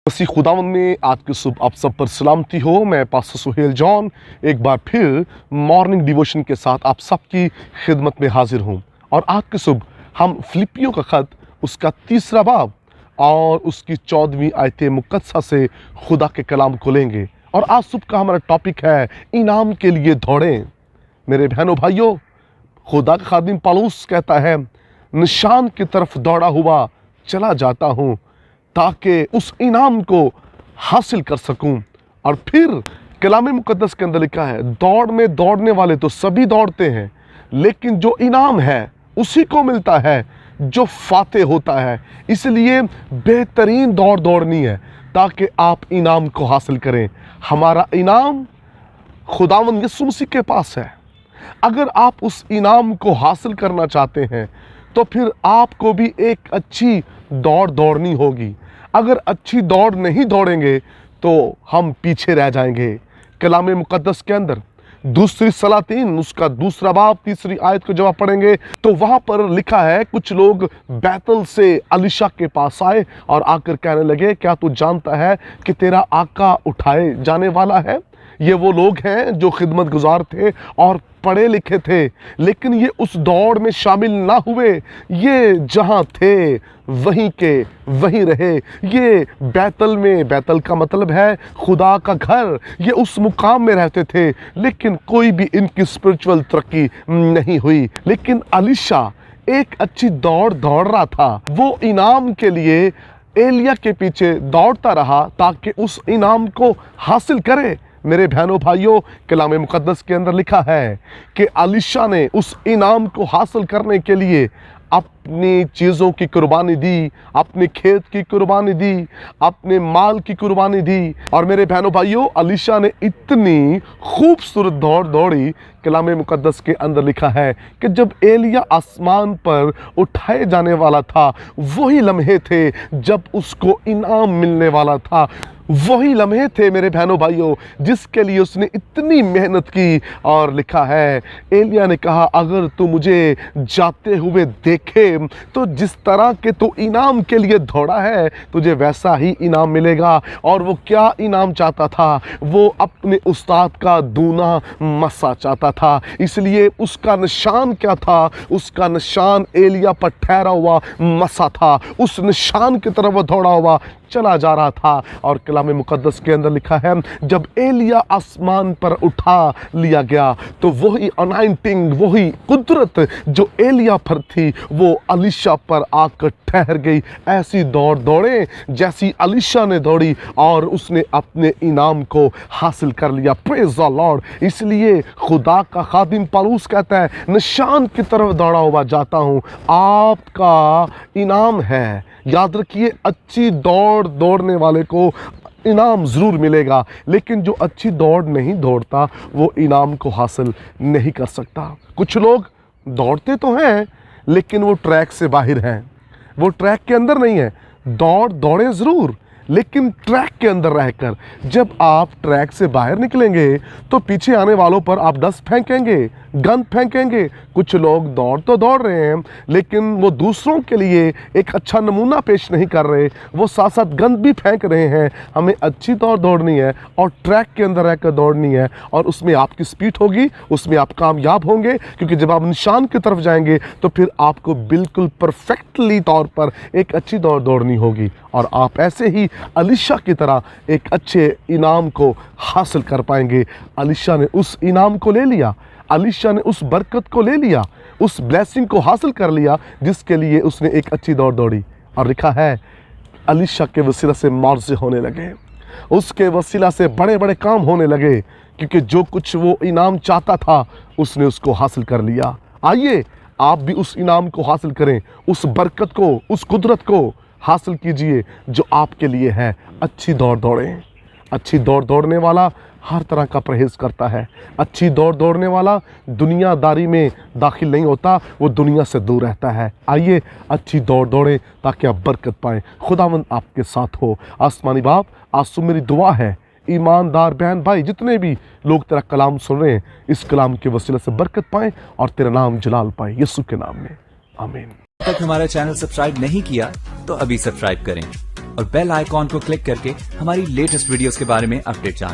मसीह खुदावंद में आज की सुबह आप सब पर सलामती हो। मैं पास्टर सुहेल जॉन एक बार फिर मॉर्निंग डिवोशन के साथ आप सबकी खिदमत में हाजिर हूँ। और आज की सुबह हम फिलिपियों का ख़त उसका 3 बाब और उसकी 14वीं आयत मुक़द्दसा से खुदा के कलाम को लेंगे। और आज सुबह का हमारा टॉपिक है इनाम के लिए दौड़ें। मेरे बहनों भाइयों, खुदा का खादिम पौलुस कहता है, निशान की तरफ दौड़ा हुआ चला जाता हूँ ताकि उस इनाम को हासिल कर सकूं। और फिर कलाम मुक़द्दस के अंदर लिखा है, दौड़ में दौड़ने वाले तो सभी दौड़ते हैं, लेकिन जो इनाम है उसी को मिलता है जो फाते होता है। इसलिए बेहतरीन दौड़ दौड़नी है ताकि आप इनाम को हासिल करें। हमारा इनाम खुदावंद यीशु मसीह के पास है। अगर आप उस इनाम को हासिल करना चाहते हैं तो फिर आपको भी एक अच्छी दौड़ दौड़नी होगी। अगर अच्छी दौड़ नहीं दौड़ेंगे तो हम पीछे रह जाएंगे। कलाम मुक़द्दस के अंदर दूसरी सलातीन उसका 2 बाब 3 आयत को जब आप पढ़ेंगे तो वहाँ पर लिखा है, कुछ लोग बैतल से अलीशा के पास आए और आकर कहने लगे, क्या तू जानता है कि तेरा आका उठाए जाने वाला है? ये वो लोग हैं जो खिदमत गुजार थे और पढ़े लिखे थे, लेकिन ये उस दौड़ में शामिल ना हुए। ये जहाँ थे वहीं के वहीं रहे। ये बैतल में, बैतल का मतलब है खुदा का घर, ये उस मुकाम में रहते थे, लेकिन कोई भी इनकी स्पिरिचुअल तरक्की नहीं हुई। लेकिन अलीशा एक अच्छी दौड़ दौड़ रहा था। वो इनाम के लिए एलिया के पीछे दौड़ता रहा ताकि उस इनाम को हासिल करे। मेरे बहनों भाइयों, कलाम मुक़द्दस के अंदर लिखा है कि अलीशा ने उस इनाम को हासिल करने के लिए अपनी चीज़ों की कुर्बानी दी, अपने खेत की कुर्बानी दी, अपने माल की कुर्बानी दी। और मेरे बहनों भाइयों, अलीशा ने इतनी खूबसूरत दौड़ दौड़ी, कलाम मुक़द्दस के अंदर लिखा है कि जब एलिया आसमान पर उठाए जाने वाला था, वही लम्हे थे जब उसको इनाम मिलने वाला था। वही लम्हे थे मेरे बहनों भाइयों जिसके लिए उसने इतनी मेहनत की। और लिखा है, एलिया ने कहा, अगर तू मुझे जाते हुए देखे तो जिस तरह के तू इनाम के लिए दौड़ा है तुझे वैसा ही इनाम मिलेगा। और वो क्या इनाम चाहता था? वो अपने उस्ताद का दूना मसा चाहता था। इसलिए उसका निशान क्या था? उसका निशान एलिया पर ठहरा हुआ मसा था। उस निशान की तरफ वो दौड़ा हुआ चला जा रहा था। और कलाम मुक़द्दस के अंदर लिखा है, जब एलिया आसमान पर उठा लिया गया तो वही अनाइंटिंग, वही कुदरत जो एलिया पर थी वो अलीशा पर आकर ठहर गई। ऐसी दौड़ दौड़े जैसी अलीशा ने दौड़ी और उसने अपने इनाम को हासिल कर लिया। Praise the Lord. इसलिए खुदा का खादिम पौलुस कहता है, निशान की तरफ दौड़ा हुआ जाता हूँ, आपका इनाम है। याद रखिए, अच्छी दौड़ दौड़ने वाले को इनाम ज़रूर मिलेगा, लेकिन जो अच्छी दौड़ नहीं दौड़ता वो इनाम को हासिल नहीं कर सकता। कुछ लोग दौड़ते तो हैं लेकिन वो ट्रैक से बाहर हैं, वो ट्रैक के अंदर नहीं है। दौड़ें ज़रूर, लेकिन ट्रैक के अंदर रहकर। जब आप ट्रैक से बाहर निकलेंगे तो पीछे आने वालों पर आप डस्ट फेंकेंगे, गंद फेंकेंगे। कुछ लोग दौड़ तो दौड़ रहे हैं लेकिन वो दूसरों के लिए एक अच्छा नमूना पेश नहीं कर रहे, वो साथ साथ गंद भी फेंक रहे हैं। हमें अच्छी दौड़ दौड़नी है और ट्रैक के अंदर रहकर दौड़नी है, और उसमें आपकी स्पीड होगी, उसमें आप कामयाब होंगे। क्योंकि जब आप निशान की तरफ जाएंगे तो फिर आपको बिल्कुल परफेक्टली तौर पर एक अच्छी दौड़ दौड़नी होगी और आप ऐसे ही अलीशा की तरह एक अच्छे इनाम को हासिल कर पाएंगे। अलीशा ने उस इनाम को ले लिया, अलीशा ने उस बरकत को ले लिया, उस ब्लेसिंग को हासिल कर लिया जिसके लिए उसने एक अच्छी दौड़ दौड़ी। और लिखा है, अलीशा के वसीला से मौजे होने लगे, उसके वसीला से बड़े बड़े काम होने लगे, क्योंकि जो कुछ वो इनाम चाहता था उसने उसको हासिल कर लिया। आइए आप भी उस इनाम को हासिल करें, उस बरकत को, उस कुदरत को हासिल कीजिए जो आपके लिए है। अच्छी दौड़ दौड़ें। अच्छी दौड़ दौड़ने वाला हर तरह का परहेज़ करता है। अच्छी दौड़ दौड़ने वाला दुनियादारी में दाखिल नहीं होता, वो दुनिया से दूर रहता है। आइए अच्छी दौड़ दौड़ें ताकि आप बरकत पाएँ। खुदावंद आपके साथ हो। आसमानी बाप, आज तो मेरी दुआ है, ईमानदार बहन भाई जितने भी लोग तेरा कलाम सुन रहे हैं, इस कलाम के वसीले से बरकत पाएँ और तेरा नाम जलाल पाएँ, यीशु के नाम में, आमीन। अब तक हमारा चैनल सब्सक्राइब नहीं किया तो अभी सब्सक्राइब करें और बेल आइकॉन को क्लिक करके हमारी लेटेस्ट वीडियोस के बारे में अपडेट जानें।